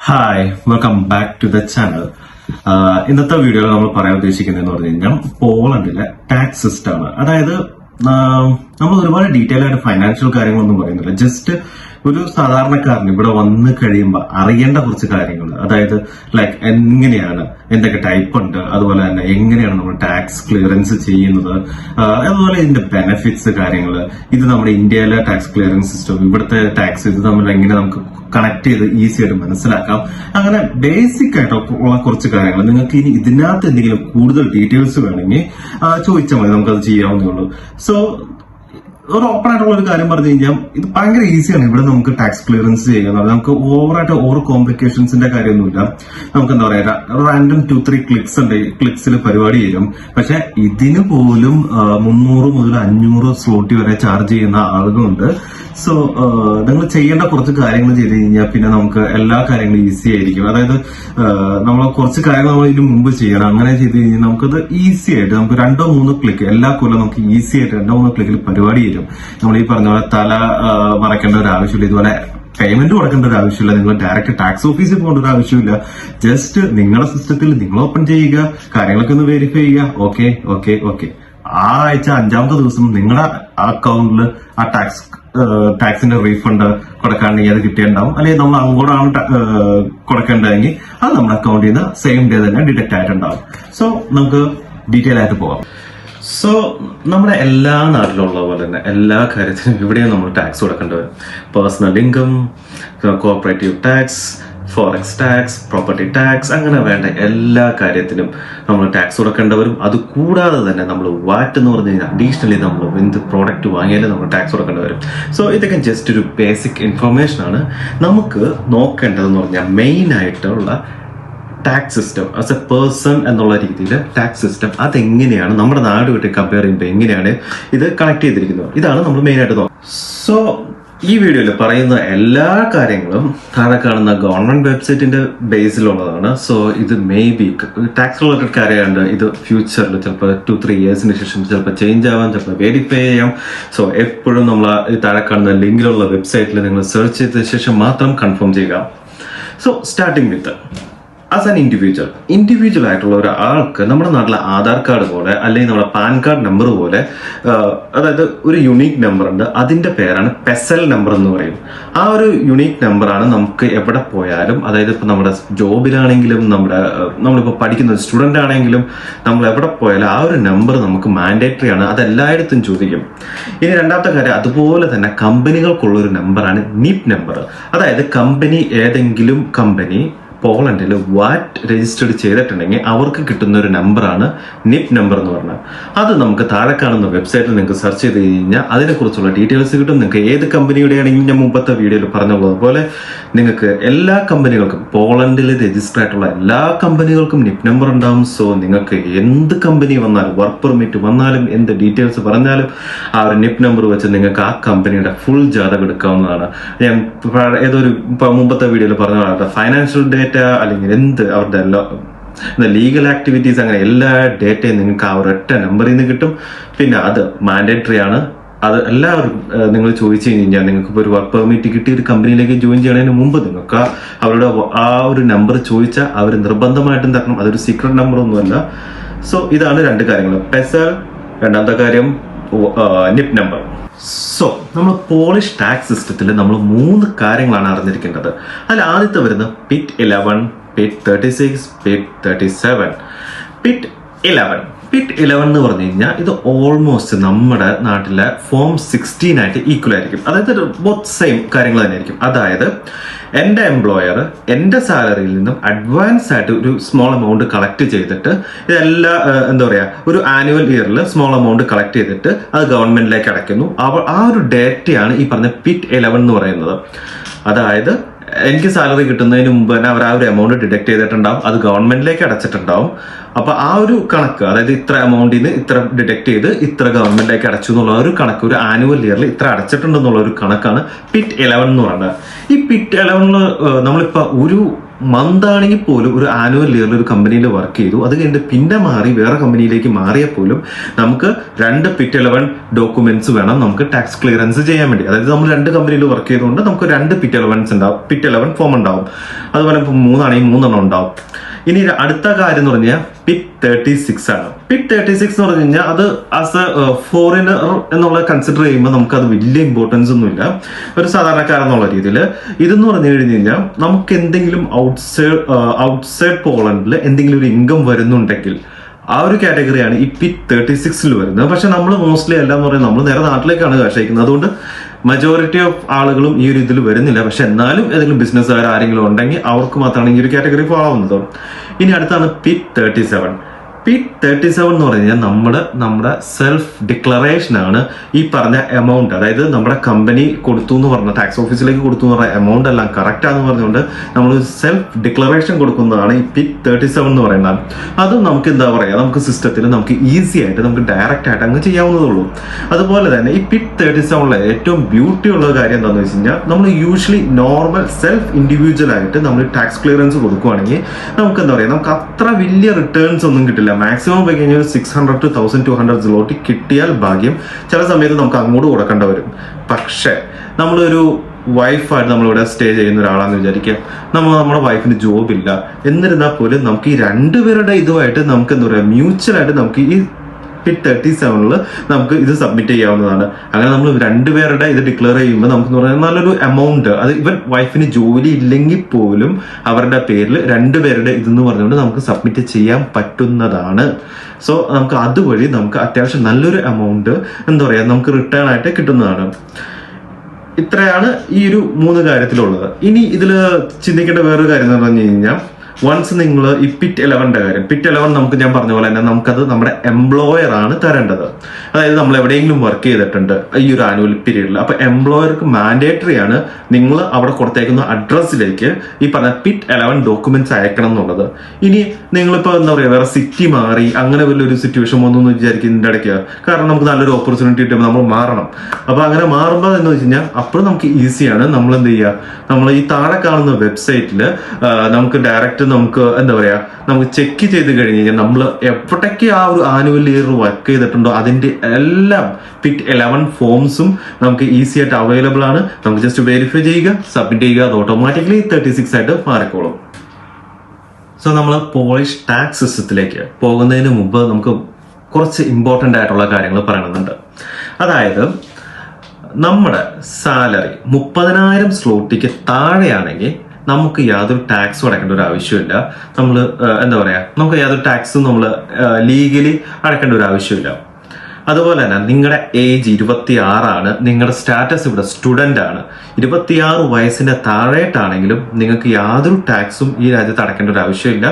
Hi welcome back to the channel. ഇന്നത്തെ വീഡിയോയിൽ നമ്മൾ പറയാൻ ഉദ്ദേശിക്കുന്നതെന്ന് പറഞ്ഞു കഴിഞ്ഞാൽ പോളണ്ടിലെ ടാക്സ് സിസ്റ്റം ആണ്. അതായത് നമ്മൾ ഒരുപാട് ഡീറ്റെയിൽ ആയിട്ട് ഫൈനാൻഷ്യൽ കാര്യങ്ങളൊന്നും പറയുന്നില്ല. ജസ്റ്റ് ഒരു സാധാരണക്കാരന് ഇവിടെ വന്നു കഴിയുമ്പോൾ അറിയേണ്ട കുറച്ച് കാര്യങ്ങൾ, അതായത് ലൈക്ക് എങ്ങനെയാണ്, എന്തൊക്കെ ടൈപ്പ് ഉണ്ട്, അതുപോലെ തന്നെ എങ്ങനെയാണ് നമ്മൾ ടാക്സ് ക്ലിയറൻസ് ചെയ്യുന്നത്, അതുപോലെ ഇതിന്റെ ബെനിഫിറ്റ്സ് കാര്യങ്ങൾ, ഇത് നമ്മുടെ ഇന്ത്യയിലെ ടാക്സ് ക്ലിയറൻസ് സിസ്റ്റം, ഇവിടുത്തെ ടാക്സ് ഇത് തമ്മിൽ എങ്ങനെ നമുക്ക് കണക്ട് ചെയ്ത് ഈസി ആയിട്ട് മനസ്സിലാക്കാം. അങ്ങനെ ബേസിക് ആയിട്ടുള്ള കുറച്ച് കാര്യങ്ങൾ. നിങ്ങൾക്ക് ഇനി ഇതിനകത്ത് എന്തെങ്കിലും കൂടുതൽ ഡീറ്റെയിൽസ് വേണമെങ്കിൽ ചോദിച്ചാൽ മതി, നമുക്കത് ചെയ്യാവുന്നേ ഉള്ളൂ. സോ ഒരു ഓപ്പൺ ആയിട്ടുള്ള ഒരു കാര്യം പറഞ്ഞു കഴിഞ്ഞാൽ ഇത് ഭയങ്കര ഈസിയാണ് ഇവിടെ നമുക്ക് ടാക്സ് ക്ലിയറൻസ് ചെയ്യുന്നത്. നമുക്ക് ഓവർ കോംപ്ലിക്കേഷൻസിന്റെ കാര്യമൊന്നുമില്ല. നമുക്ക് എന്താ പറയാ, റാൻഡം 2-3 ക്ലിക്സ് ഉണ്ട്, ക്ലിക്സിൽ പരിപാടി ചെയ്യും. പക്ഷെ ഇതിന് പോലും 300 മുതൽ 500 സ്ലോട്ടി വരെ ചാർജ് ചെയ്യുന്ന ആളുകളുണ്ട്. സോ നിങ്ങൾ ചെയ്യേണ്ട കുറച്ച് കാര്യങ്ങൾ ചെയ്ത് കഴിഞ്ഞാൽ പിന്നെ നമുക്ക് എല്ലാ കാര്യങ്ങളും ഈസി ആയിരിക്കും. അതായത് നമ്മൾ കുറച്ച് കാര്യങ്ങൾ നമ്മൾ ഇതിന് മുമ്പ് ചെയ്യണം. അങ്ങനെ ചെയ്ത് കഴിഞ്ഞാൽ നമുക്കത് ഈസി ആയിട്ട് നമുക്ക് 2-3 ക്ലിക്ക് എല്ലാ കൊല്ലം നമുക്ക് ഈസി ആയിട്ട് 2-3 ക്ലിക്കിൽ പരിപാടി ചെയ്യും. നമ്മൾ ഈ പറഞ്ഞ പോലെ തല മറക്കേണ്ട ഒരു ആവശ്യമില്ല, ഇതുപോലെ പേയ്മെന്റ് കൊടുക്കേണ്ട ഒരു ആവശ്യമില്ല, നിങ്ങൾ ഡയറക്റ്റ് ടാക്സ് ഓഫീസിൽ പോകേണ്ട ഒരു ആവശ്യമില്ല. ജസ്റ്റ് നിങ്ങളുടെ സിസ്റ്റത്തിൽ നിങ്ങൾ ഓപ്പൺ ചെയ്യുക, കാര്യങ്ങളൊക്കെ ഒന്ന് വെരിഫൈ ചെയ്യുക. ഓക്കെ ഓക്കെ ഓക്കെ ആ ആഴ്ച 5ാമത്തെ ദിവസം നിങ്ങളുടെ അക്കൗണ്ടിൽ ആ ടാക്സിന്റെ റീഫണ്ട് കൊടുക്കാണ്ടെങ്കിൽ അത് കിട്ടിയിട്ടുണ്ടാവും. അല്ലെങ്കിൽ നമ്മൾ അങ്ങോട്ടാണ് കൊടുക്കേണ്ടതെങ്കിൽ അത് നമ്മുടെ അക്കൗണ്ടിൽ നിന്ന് സെയിം ഡേ തന്നെ ഡിഡക്ട് ആയിട്ടുണ്ടാവും. സോ നമുക്ക് ഡീറ്റെയിൽ ആയിട്ട് പോകാം. സോ നമ്മുടെ എല്ലാ നാട്ടിലുള്ള പോലെ തന്നെ എല്ലാ കാര്യത്തിനും ഇവിടെയും നമ്മൾ ടാക്സ് കൊടുക്കേണ്ടി വരും. Personal income, corporative tax, forex tax, property tax, അങ്ങനെ വേണ്ട എല്ലാ കാര്യത്തിനും നമ്മൾ ടാക്സ് കൊടുക്കേണ്ടി വരും. അത് കൂടാതെ തന്നെ നമ്മൾ വാറ്റ് എന്ന് പറഞ്ഞു കഴിഞ്ഞാൽ അഡീഷണലി നമ്മൾ എന്ത് പ്രോഡക്റ്റ് വാങ്ങിയാലും നമ്മൾ ടാക്സ് കൊടുക്കേണ്ടി വരും. സോ ഇതൊക്കെ ജസ്റ്റ് ഒരു ബേസിക് ഇൻഫർമേഷൻ ആണ്. നമുക്ക് നോക്കേണ്ടതെന്ന് പറഞ്ഞാൽ മെയിൻ ആയിട്ടുള്ള tax system as A person എന്നുള്ള രീതിയിൽ ടാക്സ് സിസ്റ്റം അതെങ്ങനെയാണ് നമ്മുടെ നാടുമായിട്ട് കമ്പയർ ചെയ്യുമ്പോൾ എങ്ങനെയാണ് ഇത് കണക്ട് ചെയ്തിരിക്കുന്നത്, ഇതാണ് നമ്മൾ മെയിൻ ആയിട്ട് നോക്കുന്നത്. സോ ഈ വീഡിയോയിൽ പറയുന്ന എല്ലാ കാര്യങ്ങളും താഴെ കാണുന്ന ഗവൺമെന്റ് വെബ്സൈറ്റിന്റെ ബേസിലുള്ളതാണ്. സോ ഇത് മേ ബി ടാക്സ് റിലേറ്റഡ് കാര്യമുണ്ട്. ഇത് ഫ്യൂച്ചറിൽ ചിലപ്പോൾ 2-3 ഇയേഴ്സിന് ശേഷം ചിലപ്പോൾ ചേഞ്ച് ആവാം, ചിലപ്പോൾ വെരിഫൈ ചെയ്യാം. സോ എപ്പോഴും നമ്മൾ ഈ താഴെ കാണുന്ന ലിങ്കിലുള്ള വെബ്സൈറ്റിൽ നിങ്ങൾ സെർച്ച് ചെയ്ത ശേഷം മാത്രം കൺഫേം ചെയ്യുക. So starting with as an individual ആയിട്ടുള്ള ഒരാൾക്ക് നമ്മുടെ നാട്ടിലെ ആധാർ കാർഡ് പോലെ അല്ലെങ്കിൽ നമ്മുടെ പാൻ കാർഡ് നമ്പർ പോലെ അതായത് ഒരു യുണീക്ക് നമ്പർ ഉണ്ട്. അതിന്റെ പേരാണ് പെസൽ നമ്പർ എന്ന് പറയും. ആ ഒരു യുണീക്ക് നമ്പറാണ് നമുക്ക് എവിടെ പോയാലും, അതായത് ഇപ്പൊ നമ്മുടെ ജോബിലാണെങ്കിലും നമ്മളിപ്പോൾ പഠിക്കുന്ന സ്റ്റുഡന്റ് ആണെങ്കിലും നമ്മൾ എവിടെ പോയാലും ആ ഒരു നമ്പർ നമുക്ക് മാൻഡേറ്ററി ആണ്. അത് എല്ലായിടത്തും ചോദിക്കും. ഇനി രണ്ടാമത്തെ കാര്യം, അതുപോലെ തന്നെ കമ്പനികൾക്കുള്ള ഒരു നമ്പറാണ് നിപ് നമ്പർ. അതായത് ഏതെങ്കിലും കമ്പനി പോളണ്ടിൽ വാറ്റ് രജിസ്റ്റേർഡ് ചെയ്തിട്ടുണ്ടെങ്കിൽ അവർക്ക് കിട്ടുന്ന ഒരു നമ്പറാണ് നിപ് നമ്പർ എന്ന് പറഞ്ഞാൽ. അത് നമുക്ക് താഴെ കാണുന്ന വെബ്സൈറ്റിൽ നിങ്ങൾക്ക് സെർച്ച് ചെയ്ത് കഴിഞ്ഞാൽ അതിനെക്കുറിച്ചുള്ള ഡീറ്റെയിൽസ് കിട്ടും. നിങ്ങൾക്ക് ഏത് കമ്പനിയുടെ ആണെങ്കിൽ ഞാൻ മുമ്പത്തെ വീഡിയോയിൽ പറഞ്ഞതുപോലെ നിങ്ങൾക്ക് എല്ലാ കമ്പനികൾക്കും പോളണ്ടിൽ രജിസ്റ്റർ ആയിട്ടുള്ള എല്ലാ കമ്പനികൾക്കും നിപ് നമ്പർ ഉണ്ടാവും. സോ നിങ്ങൾക്ക് എന്ത് കമ്പനി വന്നാലും, വർക്ക് പെർമിറ്റ് വന്നാലും, എന്ത് ഡീറ്റെയിൽസ് പറഞ്ഞാലും ആ ഒരു നിപ് നമ്പർ വെച്ച് നിങ്ങൾക്ക് ആ കമ്പനിയുടെ ഫുൾ ജാതകം എടുക്കാവുന്നതാണ്. ഞാൻ ഏതൊരു മുമ്പത്തെ വീഡിയോയിൽ പറഞ്ഞ ഫൈനാൻഷ്യൽ ഡേറ്റ അല്ലെങ്കിൽ അവരുടെ ലീഗൽ ആക്ടിവിറ്റീസ്, അങ്ങനെ എല്ലാ ഡേറ്റയും നിങ്ങൾക്ക് ആ ഒരൊറ്റ നമ്പറിൽ നിന്ന് കിട്ടും. പിന്നെ അത് മാൻഡേറ്ററി ആണ്. അത് എല്ലാവരും നിങ്ങൾ ചോദിച്ചു കഴിഞ്ഞാൽ നിങ്ങൾക്ക് ഇപ്പോൾ ഒരു വർക്ക് പെർമിറ്റ് കിട്ടി ഒരു കമ്പനിയിലേക്ക് ജോയിൻ ചെയ്യുന്നതിന് മുമ്പ് നിങ്ങൾക്ക് അവരുടെ ആ ഒരു നമ്പർ ചോദിച്ചാൽ അവർ നിർബന്ധമായിട്ടും തരണം. അതൊരു സീക്രട്ട് നമ്പർ ഒന്നുമല്ല. സോ ഇതാണ് 2 കാര്യങ്ങൾ, പെസൽ, രണ്ടാമത്തെ കാര്യം നിപ് നമ്പർ. സോ നമ്മൾ പോളിഷ് ടാക്സ് സിസ്റ്റത്തിൽ നമ്മൾ 3 കാര്യങ്ങളാണ് അറിഞ്ഞിരിക്കേണ്ടത്. അതിൽ ആദ്യത്തെ വരുന്നത് PIT 11, PIT 36, PIT 37. PIT 11 എന്ന് പറഞ്ഞു കഴിഞ്ഞാൽ ഇത് ഓൾമോസ്റ്റ് നമ്മുടെ നാട്ടിലെ ഫോം 16 ആയിട്ട് ഈക്വൽ ആയിരിക്കും. അതായത് ബോത്ത് സെയിം കാര്യങ്ങൾ തന്നെ ആയിരിക്കും. അതായത് എൻ്റെ എംപ്ലോയർ എൻ്റെ സാലറിയിൽ നിന്നും അഡ്വാൻസ് ആയിട്ട് ഒരു സ്മോൾ എമൗണ്ട് കളക്ട് ചെയ്തിട്ട് ഇതെല്ലാം എന്താ പറയുക, ഒരു ആനുവൽ ഇയറിൽ സ്മോൾ എമൗണ്ട് കളക്ട് ചെയ്തിട്ട് അത് ഗവൺമെന്റിലേക്ക് അടയ്ക്കുന്നു. ആ ഒരു ഡേറ്റയാണ് ഈ പറഞ്ഞ PIT 11 എന്ന് പറയുന്നത്. അതായത് എനിക്ക് സാലറി കിട്ടുന്നതിന് മുമ്പ് തന്നെ അവർ ആ ഒരു എമൗണ്ട് ഡിഡക്ട് ചെയ്തിട്ടുണ്ടാവും, അത് ഗവൺമെന്റിലേക്ക് അടച്ചിട്ടുണ്ടാവും. അപ്പൊ ആ ഒരു കണക്ക്, അതായത് ഇത്ര എമൗണ്ടിൽ നിന്ന് ഇത്ര ഡിഡക്ട് ചെയ്ത് ഇത്ര ഗവൺമെന്റിലേക്ക് അടച്ചു എന്നുള്ള ഒരു കണക്ക്, ഒരു ആനുവൽ ഇയറിൽ ഇത്ര അടച്ചിട്ടുണ്ടെന്നുള്ള ഒരു കണക്കാണ് PIT 11 എന്ന് പറയുന്നത്. ഈ PIT 11 നമ്മളിപ്പോ ഒരു മന്ത് ആണെങ്കിൽ പോലും ഒരു ആനുവൽ ഇയറിൽ ഒരു കമ്പനിയിൽ വർക്ക് ചെയ്തു, അത് കഴിഞ്ഞിട്ട് പിന്നെ മാറി വേറെ കമ്പനിയിലേക്ക് മാറിയാൽ പോലും നമുക്ക് 2 PIT 11 ഡോക്യുമെന്റ്സ് വേണം നമുക്ക് ടാക്സ് ക്ലിയറൻസ് ചെയ്യാൻ വേണ്ടി. അതായത് നമ്മൾ 2 കമ്പനിയിൽ വർക്ക് ചെയ്തുകൊണ്ട് നമുക്ക് 2 PIT 11 ഉണ്ടാവും, PIT 11 ഫോം ഉണ്ടാവും. അതുപോലെ ഇപ്പോൾ 3 ആണെങ്കിൽ 3 ഉണ്ടാവും. ഇനി അടുത്ത കാര്യം എന്ന് പറഞ്ഞാൽ PIT 36 ആണ്. PIT 36 എന്ന് പറഞ്ഞു കഴിഞ്ഞാൽ അത് ആസ് എ ഫോറിനർ എന്നുള്ള കൺസിഡർ ചെയ്യുമ്പോൾ നമുക്ക് അത് വലിയ ഇമ്പോർട്ടൻസ് ഒന്നുമില്ല, ഒരു സാധാരണക്കാരെന്നുള്ള രീതിയിൽ. ഇതെന്ന് പറഞ്ഞു കഴിഞ്ഞാൽ നമുക്ക് എന്തെങ്കിലും ഔട്ട്സൈഡ് പോളണ്ടിൽ എന്തെങ്കിലും ഒരു ഇൻകം വരുന്നുണ്ടെങ്കിൽ ആ ഒരു കാറ്റഗറിയാണ് ഈ PIT 36 വരുന്നത്. പക്ഷെ നമ്മൾ മോസ്റ്റ്ലി എല്ലാം എന്ന് പറയുന്നത് നമ്മൾ നേരെ നാട്ടിലേക്കാണ് കാശ് അയക്കുന്നത്. അതുകൊണ്ട് മജോറിറ്റി ഓഫ് ആളുകളും ഈ ഒരു ഇതിൽ വരുന്നില്ല. പക്ഷെ എന്നാലും ഏതെങ്കിലും ബിസിനസ്സുകാർ ആരെങ്കിലും ഉണ്ടെങ്കിൽ അവർക്ക് മാത്രമാണ് ഈ ഒരു കാറ്റഗറി ഫോളോ ആവുന്നത്. ഇനി അടുത്താണ് PIT 37. PIT 37 എന്ന് പറഞ്ഞു കഴിഞ്ഞാൽ നമ്മുടെ സെൽഫ് ഡിക്ലറേഷൻ ആണ്. ഈ പറഞ്ഞ എമൗണ്ട്, അതായത് നമ്മുടെ കമ്പനി കൊടുത്തു എന്ന് പറഞ്ഞ ടാക്സ് ഓഫീസിലേക്ക് കൊടുത്തു എന്ന് പറഞ്ഞ എമൗണ്ട് എല്ലാം കറക്റ്റ് ആണെന്ന് പറഞ്ഞുകൊണ്ട് നമ്മൾ സെൽഫ് ഡിക്ലറേഷൻ കൊടുക്കുന്നതാണ് ഈ PIT 37 എന്ന് പറയുന്നത്. അതും നമുക്ക് എന്താ പറയുക, നമുക്ക് സിസ്റ്റത്തിൽ നമുക്ക് ഈസി ആയിട്ട് നമുക്ക് ഡയറക്റ്റ് ആയിട്ട് അങ്ങ് ചെയ്യാവുന്നതുള്ളൂ. അതുപോലെ തന്നെ ഈ PIT 37 ഏറ്റവും ബ്യൂട്ടി ഉള്ള കാര്യം എന്താണെന്ന് വെച്ച് കഴിഞ്ഞാൽ നമ്മൾ യൂഷ്വലി നോർമൽ സെൽഫ് ഇൻഡിവിജ്വൽ ആയിട്ട് നമ്മൾ ടാക്സ് ക്ലിയറൻസ് കൊടുക്കുകയാണെങ്കിൽ നമുക്ക് എന്താ പറയുക, നമുക്ക് അത്ര വലിയ റിട്ടേൺസ് ഒന്നും കിട്ടില്ല. മാക്സിമം പോയി കഴിഞ്ഞാൽ 600 to 1200 zloty കിട്ടിയാൽ ഭാഗ്യം. ചില സമയത്ത് നമുക്ക് അങ്ങോട്ട് കൊടുക്കേണ്ട വരും. പക്ഷേ നമ്മളൊരു വൈഫായിട്ട് നമ്മളിവിടെ സ്റ്റേ ചെയ്യുന്ന ഒരാളാണെന്ന് വിചാരിക്കുക, നമ്മുടെ വൈഫിന് ജോബില്ല, എന്നിരുന്നാൽ പോലും നമുക്ക് ഈ 2 പേരുടെ ഇതുമായിട്ട് നമുക്ക് എന്താ പറയുക, മ്യൂച്വലായിട്ട് നമുക്ക് ഈ PIT 37 നമുക്ക് ഇത് സബ്മിറ്റ് ചെയ്യാവുന്നതാണ്. അങ്ങനെ നമ്മൾ 2 പേരുടെ ഇത് ഡിക്ലെയർ ചെയ്യുമ്പോൾ നമുക്ക് പറയുന്നത് നല്ലൊരു എമൗണ്ട്, അത് ഇവൻ വൈഫിന് ജോലി ഇല്ലെങ്കിൽ പോലും അവരുടെ പേരിൽ 2 പേരുടെ ഇതെന്ന് പറഞ്ഞുകൊണ്ട് നമുക്ക് സബ്മിറ്റ് ചെയ്യാൻ പറ്റുന്നതാണ്. സോ നമുക്ക് അതുവഴി നമുക്ക് അത്യാവശ്യം നല്ലൊരു എമൗണ്ട് എന്താ പറയുക നമുക്ക് റിട്ടേൺ ആയിട്ട് കിട്ടുന്നതാണ്. ഇത്രയാണ് ഈ ഒരു 3 കാര്യത്തിലുള്ളത്. ഇനി ഇതിൽ ചിന്തിക്കേണ്ട വേറൊരു കാര്യം എന്ന് പറഞ്ഞു കഴിഞ്ഞാൽ, വൺസ് നിങ്ങൾ ഈ PIT 11 കാര്യം, PIT 11 നമുക്ക് ഞാൻ പറഞ്ഞ പോലെ തന്നെ നമുക്കത് നമ്മുടെ എംപ്ലോയർ ആണ് തരേണ്ടത്. അതായത് നമ്മൾ എവിടെയെങ്കിലും വർക്ക് ചെയ്തിട്ടുണ്ട് ഈ ഒരു ആനുവൽ പീരീഡിൽ, അപ്പൊ എംപ്ലോയർക്ക് മാൻഡേറ്ററി ആണ് നിങ്ങൾ അവിടെ കൊടുത്തേക്കുന്ന അഡ്രസ്സിലേക്ക് ഈ പറഞ്ഞ PIT 11 ഡോക്യുമെന്റ്സ് അയക്കണം എന്നുള്ളത്. ഇനി നിങ്ങളിപ്പോ എന്താ പറയുക, വേറെ സിറ്റി മാറി അങ്ങനെ വലിയൊരു സിറ്റുവേഷൻ വന്നു വിചാരിക്കുന്നതിന്റെ ഇടയ്ക്ക്, കാരണം നമുക്ക് നല്ലൊരു ഓപ്പർച്യൂണിറ്റി കിട്ടുമ്പോൾ നമ്മൾ മാറണം. അപ്പൊ അങ്ങനെ മാറുമ്പോൾ എന്ന് വെച്ച് കഴിഞ്ഞാൽ അപ്പോഴും നമുക്ക് ഈസിയാണ്. നമ്മൾ എന്ത് ചെയ്യുക, നമ്മൾ ഈ താഴെ കാണുന്ന വെബ്സൈറ്റിൽ നമുക്ക് ഡയറക്റ്റ് നമുക്ക് എന്താ പറയാ, നമുക്ക് ചെക്ക് ചെയ്ത് കഴിഞ്ഞ് കഴിഞ്ഞാൽ നമ്മൾ എവിടേക്ക് ആ ഒരു ആനുവൽ ഇയർ വർക്ക് ചെയ്തിട്ടുണ്ടോ അതിന്റെ എല്ലാം PIT 11 ഫോംസും നമുക്ക് ഈസി ആയിട്ട് അവൈലബിൾ ആണ്. നമുക്ക് ജസ്റ്റ് വെരിഫൈ ചെയ്യുക, സബ്മിറ്റ് ചെയ്യുക, അത് ഓട്ടോമാറ്റിക്കലി 36 ആയിട്ട് മാറിക്കോളും. സോ നമ്മൾ പോളിഷ് ടാക്സ് സിസ്റ്റത്തിലേക്ക് പോകുന്നതിന് മുമ്പ് നമുക്ക് കുറച്ച് ഇമ്പോർട്ടൻ്റ് ആയിട്ടുള്ള കാര്യങ്ങൾ പറയണമെന്നുണ്ട്. അതായത് നമ്മുടെ സാലറി 30,000 zloty താഴെയാണെങ്കിൽ നമുക്ക് യാതൊരു ടാക്സും അടയ്ക്കേണ്ട ഒരു ആവശ്യമില്ല. നമ്മൾ എന്താ പറയാ, നമുക്ക് യാതൊരു ടാക്സും നമ്മൾ ലീഗലി അടയ്ക്കേണ്ട ഒരു ആവശ്യമില്ല. അതുപോലെ തന്നെ നിങ്ങളുടെ ഏജ് 26 ആണ്, നിങ്ങളുടെ സ്റ്റാറ്റസ് ഇവിടെ സ്റ്റുഡന്റ് ആണ്. 26 വയസ്സിന്റെ താഴെയായിട്ടാണെങ്കിലും നിങ്ങൾക്ക് യാതൊരു ടാക്സും ഈ രാജ്യത്ത് അടയ്ക്കേണ്ട ഒരു ആവശ്യമില്ല.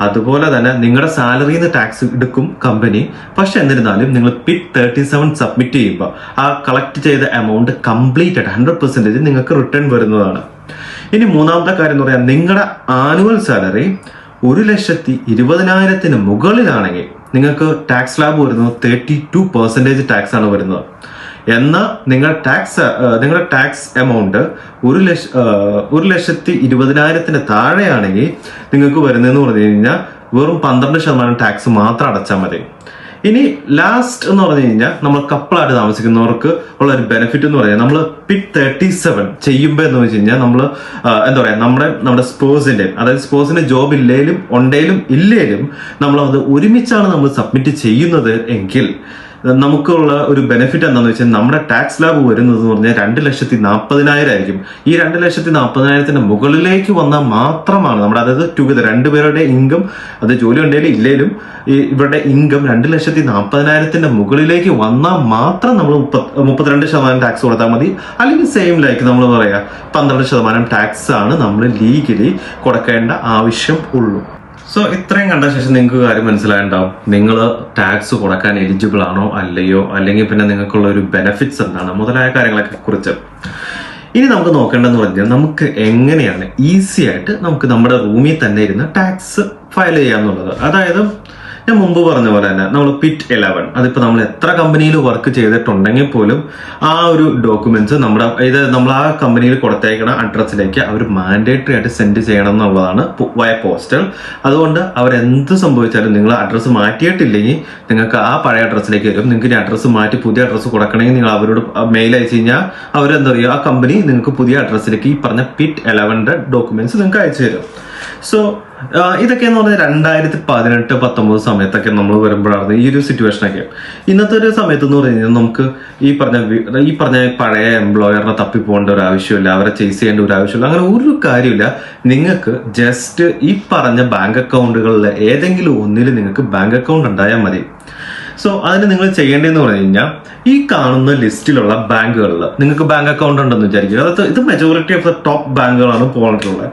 അതുപോലെ തന്നെ നിങ്ങളുടെ സാലറിയിൽ നിന്ന് ടാക്സ് എടുക്കും കമ്പനി. പക്ഷെ എന്നിരുന്നാലും നിങ്ങൾ PIT 37 സബ്മിറ്റ് ചെയ്യുമ്പോൾ ആ കളക്ട് ചെയ്ത എമൗണ്ട് കംപ്ലീറ്റ് ആയിട്ട് 100% നിങ്ങൾക്ക് റിട്ടേൺ വരുന്നതാണ്. ഇനി മൂന്നാമത്തെ കാര്യം എന്ന് പറയാം, നിങ്ങളുടെ ആനുവൽ സാലറി 1,20,000 മുകളിലാണെങ്കിൽ നിങ്ങൾക്ക് ടാക്സ് സ്ലാബ് വരുന്നത് 32% ടാക്സ് ആണ് വരുന്നത്. എന്നാൽ നിങ്ങളുടെ ടാക്സ് എമൗണ്ട് 1,20,000 താഴെയാണെങ്കിൽ നിങ്ങൾക്ക് വരുന്നതെന്ന് പറഞ്ഞു കഴിഞ്ഞാൽ വെറും 12% ടാക്സ് മാത്രം അടച്ചാൽ മതി. ഇനി ലാസ്റ്റ് എന്ന് പറഞ്ഞു കഴിഞ്ഞാൽ നമ്മൾ കപ്പിളായിട്ട് താമസിക്കുന്നവർക്ക് ഉള്ള ഒരു ബെനിഫിറ്റ് എന്ന് പറഞ്ഞാൽ നമ്മൾ PIT 37 ചെയ്യുമ്പോൾ എന്ന് വെച്ച് കഴിഞ്ഞാൽ നമ്മൾ എന്താ പറയാ, നമ്മുടെ സ്പോസിന്റെ, അതായത് സ്പോസിന് ജോബ് ഇല്ലേലും ഉണ്ടേലും ഇല്ലേലും നമ്മളത് ഒരുമിച്ചാണ് നമ്മൾ സബ്മിറ്റ് ചെയ്യുന്നത് എങ്കിൽ നമുക്കുള്ള ഒരു ബെനിഫിറ്റ് എന്താണെന്ന് വെച്ചാൽ നമ്മുടെ ടാക്സ് സ്ലാബ് വരുന്നത് എന്ന് പറഞ്ഞാൽ 2,40,000 ആയിരിക്കും. ഈ 2,40,000 മുകളിലേക്ക് വന്നാൽ മാത്രമാണ് നമ്മുടെ, അതായത് ടുഗദർ 2 പേരുടെ ഇൻകം, അത് ജോലി ഉണ്ടെങ്കിലും ഇല്ലേലും ഇവരുടെ ഇൻകം 2,40,000 മുകളിലേക്ക് വന്നാൽ മാത്രം നമ്മൾ 32% ടാക്സ് കൊടുത്താൽ മതി. അല്ലെങ്കിൽ സെയിം ലൈക്ക് നമ്മൾ പറയാ 12% ടാക്സ് ആണ് നമ്മൾ ലീഗലി കൊടുക്കേണ്ട ആവശ്യം ഉള്ളൂ. സോ ഇത്രയും കണ്ട ശേഷം നിങ്ങൾക്ക് കാര്യം മനസ്സിലായിട്ടുണ്ടാവും, നിങ്ങൾ ടാക്സ് കൊടുക്കാൻ എലിജിബിൾ ആണോ അല്ലയോ, അല്ലെങ്കിൽ പിന്നെ നിങ്ങൾക്കുള്ള ഒരു ബെനിഫിറ്റ്സ് എന്താണ് മുതലായ കാര്യങ്ങളൊക്കെ കുറിച്ച്. ഇനി നമുക്ക് നോക്കേണ്ടതെന്ന് പറഞ്ഞാൽ നമുക്ക് എങ്ങനെയാണ് ഈസി ആയിട്ട് നമുക്ക് നമ്മുടെ റൂമിൽ തന്നെ ഇരുന്ന് ടാക്സ് ഫയൽ ചെയ്യാന്നുള്ളത്. അതായത് ഞാൻ മുമ്പ് പറഞ്ഞ പോലെ തന്നെ നമ്മൾ പിറ്റ് 11 അതിപ്പോൾ നമ്മൾ എത്ര കമ്പനിയിൽ വർക്ക് ചെയ്തിട്ടുണ്ടെങ്കിൽ പോലും ആ ഒരു ഡോക്യുമെന്റ്സ് നമ്മൾ ആ കമ്പനിയിൽ കൊടുത്തേക്കുന്ന അഡ്രസ്സിലേക്ക് അവർ മാൻഡേറ്ററി ആയിട്ട് സെൻഡ് ചെയ്യണം എന്നുള്ളതാണ് വയ പോസ്റ്റൽ. അതുകൊണ്ട് അവരെന്ത് സംഭവിച്ചാലും നിങ്ങൾ അഡ്രസ്സ് മാറ്റിയിട്ടില്ലെങ്കിൽ നിങ്ങൾക്ക് ആ പഴയ അഡ്രസ്സിലേക്ക് വരും. നിങ്ങൾക്ക് ഇനി അഡ്രസ്സ് മാറ്റി പുതിയ അഡ്രസ്സ് കൊടുക്കണമെങ്കിൽ നിങ്ങൾ അവരോട് മെയിൽ അയച്ചു കഴിഞ്ഞാൽ അവരെന്താ പറയുക, ആ കമ്പനി നിങ്ങൾക്ക് പുതിയ അഡ്രസ്സിലേക്ക് ഈ പറഞ്ഞ പിറ്റ് 11 ഡോക്യുമെന്റ്സ് നിങ്ങൾക്ക് അയച്ചു തരും. സോ ഇതൊക്കെ എന്ന് പറഞ്ഞാൽ 2018-19 സമയത്തൊക്കെ നമ്മൾ വരുമ്പോഴാണ് ഈ ഒരു സിറ്റുവേഷനൊക്കെ. ഇന്നത്തെ ഒരു സമയത്ത് എന്ന് പറഞ്ഞു കഴിഞ്ഞാൽ നമുക്ക് ഈ പറഞ്ഞ പഴയ എംപ്ലോയറിനെ തപ്പിപ്പോകേണ്ട ഒരു ആവശ്യമില്ല, അവരെ ചേസ് ചെയ്യേണ്ട ഒരു ആവശ്യമില്ല, അങ്ങനെ ഒരു കാര്യമില്ല. നിങ്ങൾക്ക് ജസ്റ്റ് ഈ പറഞ്ഞ ബാങ്ക് അക്കൗണ്ടുകളിൽ ഏതെങ്കിലും ഒന്നിൽ നിങ്ങൾക്ക് ബാങ്ക് അക്കൗണ്ട് ഉണ്ടായാൽ മതി. സോ അതിന് നിങ്ങൾ ചെയ്യേണ്ടതെന്ന് പറഞ്ഞു കഴിഞ്ഞാൽ ഈ കാണുന്ന ലിസ്റ്റിലുള്ള ബാങ്കുകളിൽ നിങ്ങൾക്ക് ബാങ്ക് അക്കൗണ്ട് ഉണ്ടെന്ന് വിചാരിക്കുക. ഇത് മെജോറിറ്റി ഓഫ് ദ ടോപ്പ് ബാങ്കുകളാണ് പോയിട്ടുള്ളത്.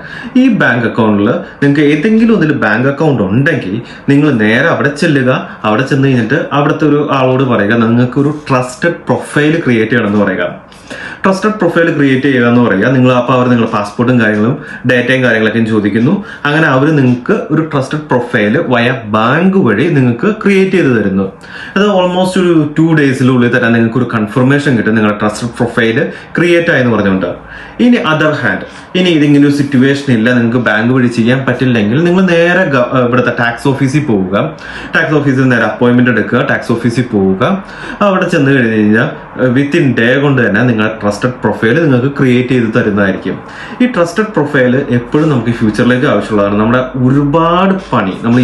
ഈ ബാങ്ക് അക്കൗണ്ടിൽ നിങ്ങൾക്ക് ഏതെങ്കിലും ഒന്നിൽ ബാങ്ക് അക്കൗണ്ട് ഉണ്ടെങ്കിൽ നിങ്ങൾ നേരെ അവിടെ ചെല്ലുക. അവിടെ ചെന്ന് കഴിഞ്ഞിട്ട് അവിടുത്തെ ഒരു ആളോട് പറയുക നിങ്ങൾക്ക് ഒരു ട്രസ്റ്റഡ് പ്രൊഫൈൽ ക്രിയേറ്റ് ചെയ്യണമെന്ന് പറയുക. ട്രസ്റ്റഡ് പ്രൊഫൈൽ ക്രിയേറ്റ് ചെയ്യുക എന്ന് പറയുക. അപ്പോൾ അവർ നിങ്ങളുടെ പാസ്പോർട്ടും കാര്യങ്ങളും ഡേറ്റയും കാര്യങ്ങളൊക്കെ ചോദിക്കുന്നു. അങ്ങനെ അവർ നിങ്ങൾക്ക് ഒരു ട്രസ്റ്റഡ് പ്രൊഫൈൽ വയ ബാങ്ക് വഴി നിങ്ങൾക്ക് ക്രിയേറ്റ് ചെയ്ത് തരുന്നു. അത് ഓൾമോസ്റ്റ് ഒരു 2 ഡേയ്സിനുള്ളിൽ തന്നെ നിങ്ങൾക്ക് ഒരു കൺഫർമേഷൻ കിട്ടും നിങ്ങളുടെ ട്രസ്റ്റഡ് പ്രൊഫൈൽ ക്രിയേറ്റ് ആയെന്ന് പറഞ്ഞുകൊണ്ട്. ഇനി അതർ ഹാൻഡ്, ഇനി ഇതിങ്ങനെ ഒരു സിറ്റുവേഷൻ ഇല്ല, നിങ്ങൾക്ക് ബാങ്ക് വഴി ചെയ്യാൻ പറ്റില്ലെങ്കിൽ നിങ്ങൾ നേരെ ഇവിടുത്തെ ടാക്സ് ഓഫീസിൽ പോവുക. ടാക്സ് ഓഫീസിൽ നേരെ അപ്പോയിന്റ്മെന്റ് എടുക്കുക, ടാക്സ് ഓഫീസിൽ പോവുക. അവിടെ ചെന്ന് കഴിഞ്ഞ് കഴിഞ്ഞാൽ വിത്തിൻ ഡേ കൊണ്ട് തന്നെ നിങ്ങളുടെ ട്രസ്റ്റഡ് പ്രൊഫൈൽ നിങ്ങൾക്ക് ക്രിയേറ്റ് ചെയ്ത് തരുന്നതായിരിക്കും. ഈ ട്രസ്റ്റഡ് പ്രൊഫൈൽ എപ്പോഴും നമുക്ക് ഫ്യൂച്ചറിലേക്ക് ആവശ്യമുള്ളതാണ്. നമ്മുടെ ഒരുപാട് പണി നമ്മൾ ഈ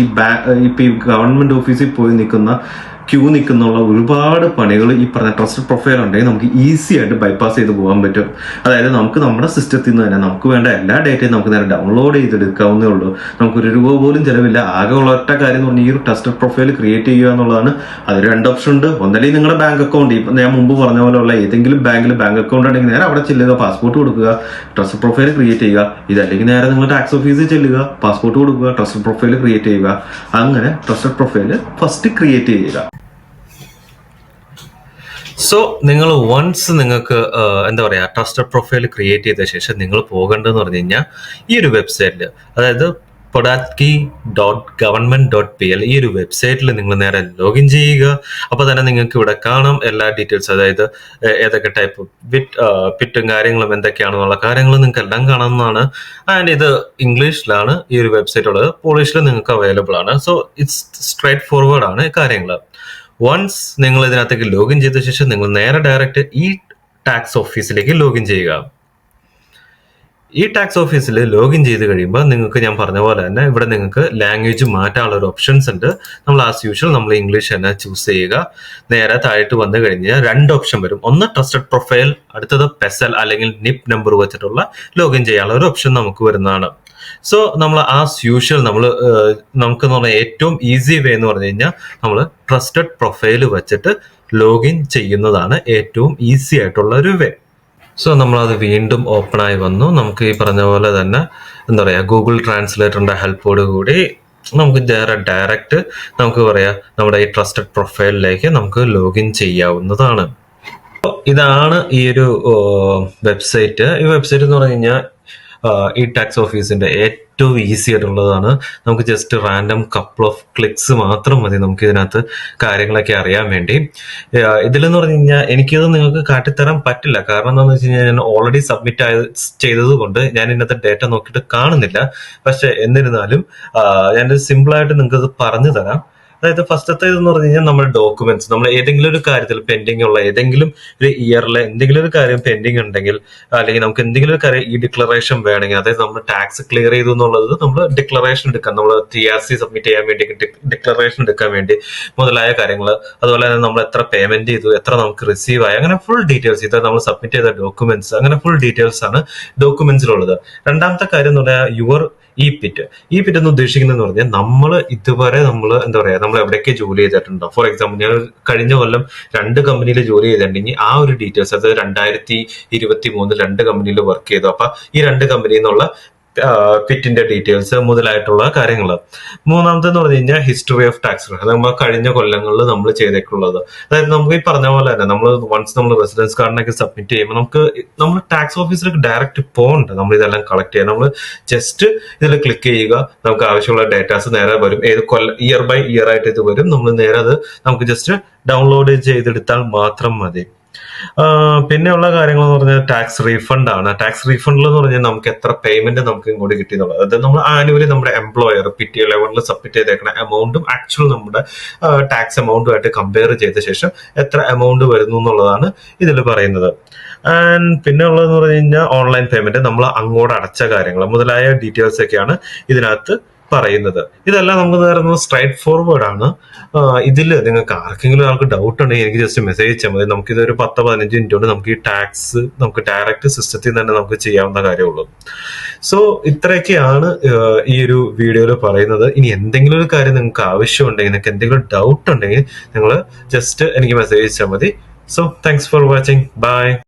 ഗവൺമെന്റ് ഓഫീസിൽ പോയി ക്യൂ നിൽക്കുന്നുള്ള ഒരുപാട് പണികൾ ഈ പറഞ്ഞ ട്രസ്റ്റഡ് പ്രൊഫൈൽ ഉണ്ടെങ്കിൽ നമുക്ക് ഈസി ആയിട്ട് ബൈപ്പാസ് ചെയ്ത് പോകാൻ പറ്റും. അതായത് നമുക്ക് നമ്മുടെ സിസ്റ്റത്തിൽ നിന്ന് തന്നെ നമുക്ക് വേണ്ട എല്ലാ ഡേറ്റയും നമുക്ക് നേരെ ഡൗൺലോഡ് ചെയ്തെടുക്കാവുന്നേ ഉള്ളൂ. നമുക്കൊരു രൂപ പോലും ചിലവില്ല. ആകെ ഉള്ള ഒറ്റ കാര്യം എന്ന് പറഞ്ഞാൽ ഈ ഒരു ട്രസ്റ്റഡ് പ്രൊഫൈൽ ക്രിയേറ്റ് ചെയ്യുക എന്നുള്ളതാണ്. അതിൽ 2 ഓപ്ഷൻ ഉണ്ട്. ഒന്നല്ലെങ്കിൽ നിങ്ങളുടെ ബാങ്ക് അക്കൗണ്ട്, ഇപ്പം ഞാൻ മുമ്പ് പറഞ്ഞ പോലെയുള്ള ഏതെങ്കിലും ബാങ്കിൽ ബാങ്ക് അക്കൗണ്ട് ഉണ്ടെങ്കിൽ നേരെ അവിടെ ചെല്ലുക, പാസ്പോർട്ട് കൊടുക്കുക, ട്രസ്റ്റഡ് പ്രൊഫൈൽ ക്രിയേറ്റ് ചെയ്യുക. ഇതല്ലെങ്കിൽ നേരെ നിങ്ങൾ ടാക്സ് ഓഫീസിൽ ചെല്ലുക, പാസ്പോർട്ട് കൊടുക്കുക, ട്രസ്റ്റഡ് പ്രൊഫൈൽ ക്രിയേറ്റ് ചെയ്യുക. അങ്ങനെ ട്രസ്റ്റഡ് പ്രൊഫൈൽ ഫസ്റ്റ് ക്രിയേറ്റ് ചെയ്യുക. സോ നിങ്ങൾ നിങ്ങൾക്ക് എന്താ പറയുക ട്രസ്റ്റഡ് പ്രൊഫൈൽ ക്രിയേറ്റ് ചെയ്ത ശേഷം നിങ്ങൾ പോകേണ്ടതെന്ന് പറഞ്ഞു കഴിഞ്ഞാൽ ഈ ഒരു വെബ്സൈറ്റിൽ, അതായത് podatki.government.pl ഈ ഒരു വെബ്സൈറ്റിൽ നിങ്ങൾ നേരെ ലോഗിൻ ചെയ്യുക. അപ്പോൾ തന്നെ നിങ്ങൾക്ക് ഇവിടെ കാണാം എല്ലാ ഡീറ്റെയിൽസ്, അതായത് ഏതൊക്കെ ടൈപ്പ് പിറ്റും കാര്യങ്ങളും എന്തൊക്കെയാണെന്നുള്ള കാര്യങ്ങൾ നിങ്ങൾക്ക് എല്ലാം കാണാവുന്നതാണ്. ആൻഡ് ഇത് ഇംഗ്ലീഷിലാണ് ഈ ഒരു വെബ്സൈറ്റ് ഉള്ളത്, പോളിഷിൽ നിങ്ങൾക്ക് അവൈലബിൾ ആണ്. സോ ഇറ്റ്സ് സ്ട്രേറ്റ് ഫോർവേഡ് ആണ് കാര്യങ്ങൾ. വൺസ് നിങ്ങൾ ഇതിനകത്തേക്ക് ലോഗിൻ ചെയ്ത ശേഷം നിങ്ങൾ നേരെ ഡയറക്റ്റ് ഈ ടാക്സ് ഓഫീസിലേക്ക് ലോഗിൻ ചെയ്യുക. ഈ ടാക്സ് ഓഫീസിൽ ലോഗിൻ ചെയ്ത് കഴിയുമ്പോൾ നിങ്ങൾക്ക് ഞാൻ പറഞ്ഞ പോലെ തന്നെ ഇവിടെ നിങ്ങൾക്ക് ലാംഗ്വേജ് മാറ്റാനുള്ള ഒരു ഓപ്ഷൻസ് ഉണ്ട്. നമ്മൾ ആസ് യൂഷ്വൽ നമ്മൾ ഇംഗ്ലീഷ് തന്നെ ചൂസ് ചെയ്യുക. നേരെ താഴോട്ട് വന്നു കഴിഞ്ഞാൽ 2 ഓപ്ഷൻ വരും. ഒന്ന് ട്രസ്റ്റഡ് പ്രൊഫൈൽ, അടുത്തത് പെസൽ അല്ലെങ്കിൽ നിപ്പ് നമ്പർ വെച്ചിട്ടുള്ള ലോഗിൻ ചെയ്യാനുള്ള ഒരു ഓപ്ഷൻ നമുക്ക് വരുന്നതാണ്. സോ നമ്മൾ ആസ് യൂഷ്വൽ നമുക്കെന്ന് പറഞ്ഞാൽ ഏറ്റവും ഈസി വേ എന്ന് പറഞ്ഞു കഴിഞ്ഞാൽ നമ്മൾ ട്രസ്റ്റഡ് പ്രൊഫൈൽ വെച്ചിട്ട് ലോഗിൻ ചെയ്യുന്നതാണ് ഏറ്റവും ഈസി ആയിട്ടുള്ള ഒരു വേ. സോ നമ്മളത് വീണ്ടും ഓപ്പൺ ആയി വന്നു. നമുക്ക് ഈ പറഞ്ഞ പോലെ തന്നെ എന്താ പറയുക ഗൂഗിൾ ട്രാൻസ്ലേറ്ററിന്റെ ഹെൽപ്പോട് കൂടി നമുക്ക് ഡയറക്റ്റ് നമുക്ക് പറയാം നമ്മുടെ ഈ ട്രസ്റ്റഡ് പ്രൊഫൈലിലേക്ക് നമുക്ക് ലോഗിൻ ചെയ്യാവുന്നതാണ്. ഇതാണ് ഈ ഒരു വെബ്സൈറ്റ്. ഈ വെബ്സൈറ്റ് എന്ന് പറഞ്ഞു കഴിഞ്ഞാൽ ഈ ടാക്സ് ഓഫീസിന്റെ ഏറ്റവും ഈസി ആയിട്ടുള്ളതാണ്. നമുക്ക് just random couple of clicks മാത്രം മതി നമുക്ക് ഇതിനകത്ത് കാര്യങ്ങളൊക്കെ അറിയാൻ വേണ്ടി. ഇതിലെന്ന് പറഞ്ഞു കഴിഞ്ഞാൽ എനിക്കിത് നിങ്ങൾക്ക് കാട്ടിത്തരാൻ പറ്റില്ല. കാരണം എന്താണെന്ന് വെച്ച് കഴിഞ്ഞാൽ ഞാൻ ഓൾറെഡി സബ്മിറ്റ് ചെയ്തത് കൊണ്ട് ഞാൻ ഇതിനകത്ത് ഡേറ്റ നോക്കിയിട്ട് കാണുന്നില്ല. പക്ഷെ എന്നിരുന്നാലും ഞാൻ സിമ്പിളായിട്ട് നിങ്ങൾക്ക് ഇത് പറഞ്ഞു തരാം. അതായത് ഫസ്റ്റത്തെ ഇതെന്ന് പറഞ്ഞു കഴിഞ്ഞാൽ നമ്മുടെ ഡോക്യുമെന്റ്സ്, നമ്മൾ ഏതെങ്കിലും ഒരു കാര്യത്തിൽ പെൻഡിങ് ഉള്ള ഏതെങ്കിലും ഒരു ഇയറിലെ എന്തെങ്കിലും ഒരു കാര്യം പെൻഡിങ് ഉണ്ടെങ്കിൽ, അല്ലെങ്കിൽ നമുക്ക് എന്തെങ്കിലും ഒരു കാര്യം ഈ ഡിക്ലറേഷൻ വേണമെങ്കിൽ, അതായത് നമ്മൾ ടാക്സ് ക്ലിയർ ചെയ്തു എന്നുള്ളത് നമ്മൾ ഡിക്ലറേഷൻ എടുക്കാം, നമ്മൾ TRC സബ്മിറ്റ് ചെയ്യാൻ വേണ്ടി, ഡിക്ലറേഷൻ എടുക്കാൻ വേണ്ടി മുതലായ കാര്യങ്ങൾ, അതുപോലെ തന്നെ നമ്മൾ എത്ര പേയ്മെന്റ് ചെയ്തു, എത്ര നമുക്ക് റിസീവ് ആയി, അങ്ങനെ ഫുൾ ഡീറ്റെയിൽസ്, ഇത് നമ്മൾ സബ്മിറ്റ് ചെയ്ത ഡോക്യുമെന്റ്സ്, അങ്ങനെ ഫുൾ ഡീറ്റെയിൽസ് ആണ് ഡോക്യുമെന്റ്സിലുള്ളത്. രണ്ടാമത്തെ കാര്യം എന്ന് പറഞ്ഞാൽ ഈ പിറ്റ് എന്ന് ഉദ്ദേശിക്കുന്നതെന്ന് പറഞ്ഞാൽ നമ്മൾ ഇതുവരെ എന്താ പറയാ നമ്മൾ എവിടെയൊക്കെ ജോലി ചെയ്തിട്ടുണ്ടോ. ഫോർ എക്സാമ്പിൾ ഞാൻ കഴിഞ്ഞ കൊല്ലം 2 കമ്പനിയിൽ ജോലി ചെയ്തിട്ടുണ്ടെങ്കിൽ ആ ഒരു ഡീറ്റെയിൽസ്, അത് 2023 2 കമ്പനിയിൽ വർക്ക് ചെയ്തു. അപ്പൊ ഈ 2 കമ്പനിയിൽ നിന്നുള്ള പിറ്റിന്റെ ഡീറ്റെയിൽസ് മുതലായിട്ടുള്ള കാര്യങ്ങൾ. മൂന്നാമത്തെന്ന് പറഞ്ഞു കഴിഞ്ഞാൽ ഹിസ്റ്ററി ഓഫ് ടാക്സ് റിട്ടേൺ, നമ്മൾ കഴിഞ്ഞ കൊല്ലങ്ങളിൽ നമ്മൾ ചെയ്തേക്കുള്ളത്. അതായത് നമുക്ക് ഈ പറഞ്ഞ പോലെ തന്നെ നമ്മൾ വൺസ് നമ്മൾ റെസിഡൻസ് കാർഡിനൊക്കെ സബ്മിറ്റ് ചെയ്യുമ്പോൾ നമ്മൾ ടാക്സ് ഓഫീസിലേക്ക് ഡയറക്റ്റ് പോകണ്ട. നമ്മൾ ഇതെല്ലാം കളക്ട് ചെയ്യാം. നമ്മൾ ജസ്റ്റ് ഇതിൽ ക്ലിക്ക് ചെയ്യുക, നമുക്ക് ആവശ്യമുള്ള ഡേറ്റാസ് നേരെ വരും. ഏത് കൊല്ലം ഇയർ ബൈ ഇയർ ആയിട്ട് ഇത് വരും. നമ്മൾ നേരെ അത് നമുക്ക് ജസ്റ്റ് ഡൗൺലോഡ് ചെയ്തെടുത്താൽ മാത്രം മതി. പിന്നെയുള്ള കാര്യങ്ങൾ എന്ന് പറഞ്ഞാൽ ടാക്സ് റീഫണ്ട് ആണ്. ടാക്സ് റീഫണ്ടിൽ എന്ന് പറഞ്ഞാൽ നമുക്ക് എത്ര പേയ്മെന്റ് നമുക്ക് ഇങ്ങോട്ട് കിട്ടിയെന്നുള്ളത്, അതായത് നമ്മൾ ആനുവലി നമ്മുടെ എംപ്ലോയർ പിറ്റി 11 സബ്മിറ്റ് ചെയ്തേക്കുന്ന എമൗണ്ടും ആക്ച്വൽ നമ്മുടെ ടാക്സ് എമൗണ്ടുമായിട്ട് കമ്പയർ ചെയ്ത ശേഷം എത്ര എമൗണ്ട് വരുന്നു എന്നുള്ളതാണ് ഇതിൽ പറയുന്നത്. ആൻഡ് പിന്നെ ഉള്ളതെന്ന് പറഞ്ഞു കഴിഞ്ഞാൽ ഓൺലൈൻ പേയ്മെന്റ്, നമ്മൾ അങ്ങോട്ട് അടച്ച കാര്യങ്ങൾ മുതലായ ഡീറ്റെയിൽസ് ഒക്കെയാണ് ഇതിനകത്ത് പറയുന്നത്. ഇതെല്ലാം നമുക്ക് നേരെ സ്ട്രൈറ്റ് ഫോർവേഡ് ആണ്. ഇതിൽ നിങ്ങൾക്ക് ആർക്കെങ്കിലും ആൾക്ക് ഡൗട്ട് ഉണ്ടെങ്കിൽ എനിക്ക് ജസ്റ്റ് മെസ്സേജ് അയച്ചാൽ മതി. നമുക്കിതൊരു 10-15 മിനിറ്റ് കൊണ്ട് നമുക്ക് ഈ ടാക്സ് നമുക്ക് ഡയറക്റ്റ് സിസ്റ്റത്തിൽ തന്നെ നമുക്ക് ചെയ്യാവുന്ന കാര്യമുള്ളൂ. സോ ഇത്രയൊക്കെയാണ് ഈ ഒരു വീഡിയോയിൽ പറയുന്നത്. ഇനി എന്തെങ്കിലും ഒരു കാര്യം നിങ്ങൾക്ക് ആവശ്യമുണ്ടെങ്കിൽ, നിങ്ങൾക്ക് എന്തെങ്കിലും ഡൗട്ട് ഉണ്ടെങ്കിൽ നിങ്ങൾ ജസ്റ്റ് എനിക്ക് മെസ്സേജ് അയച്ചാൽ മതി. So thanks for watching. By.